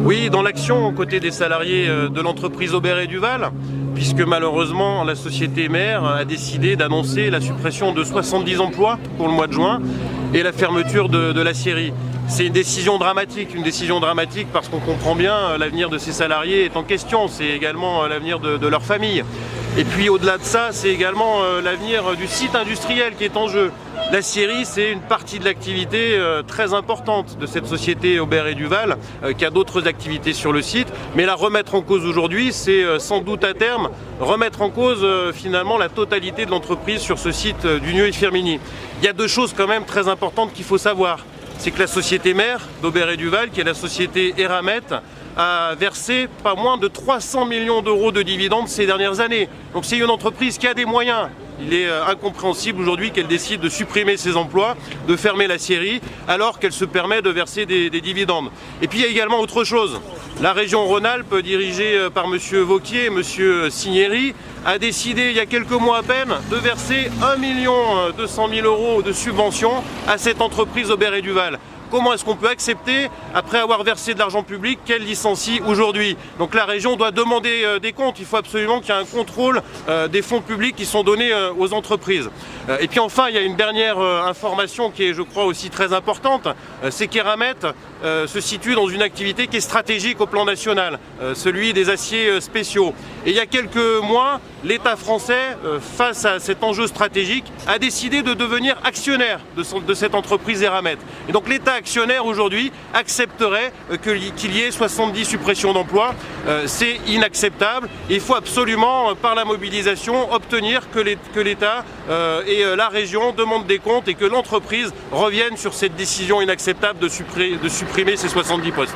Oui, dans l'action aux côtés des salariés de l'entreprise Aubert & Duval, puisque malheureusement la société mère a décidé d'annoncer la suppression de 70 emplois pour le mois de juin et la fermeture de l'acierie. C'est une décision dramatique parce qu'on comprend bien l'avenir de ces salariés est en question, c'est également l'avenir de leur famille. Et puis au-delà de ça, c'est également l'avenir du site industriel qui est en jeu. L'acierie, c'est une partie de l'activité très importante de cette société Aubert & Duval, qui a d'autres activités sur le site. Mais la remettre en cause aujourd'hui, c'est sans doute à terme remettre en cause finalement la totalité de l'entreprise sur ce site d'Union-et-Firminy. Il y a deux choses quand même très importantes qu'il faut savoir. C'est que la société mère d'Aubert & Duval, qui est la société Eramet, a versé pas moins de 300 millions d'euros de dividendes ces dernières années. Donc c'est une entreprise qui a des moyens. Il est incompréhensible aujourd'hui qu'elle décide de supprimer ses emplois, de fermer l'acierie, alors qu'elle se permet de verser des dividendes. Et puis il y a également autre chose. La région Rhône-Alpes, dirigée par M. Vauquier et M. Cinieri, a décidé il y a quelques mois à peine de verser 1 200 000 euros de subventions à cette entreprise Aubert & Duval. Comment est-ce qu'on peut accepter, après avoir versé de l'argent public, qu'elle licencie aujourd'hui? Donc la région doit demander des comptes. Il faut absolument qu'il y ait un contrôle des fonds publics qui sont donnés aux entreprises. Et puis enfin, il y a une dernière information qui est, je crois, aussi très importante. C'est qu'Eramet se situe dans une activité qui est stratégique au plan national, celui des aciers spéciaux. Et il y a quelques mois, l'État français, face à cet enjeu stratégique, a décidé de devenir actionnaire de cette entreprise Eramet. Et donc l'État actionnaire aujourd'hui accepterait qu'il y ait 70 suppressions d'emplois. C'est inacceptable. Il faut absolument, par la mobilisation, obtenir que l'État et la région demandent des comptes et que l'entreprise revienne sur cette décision inacceptable de supprimer ces 70 postes.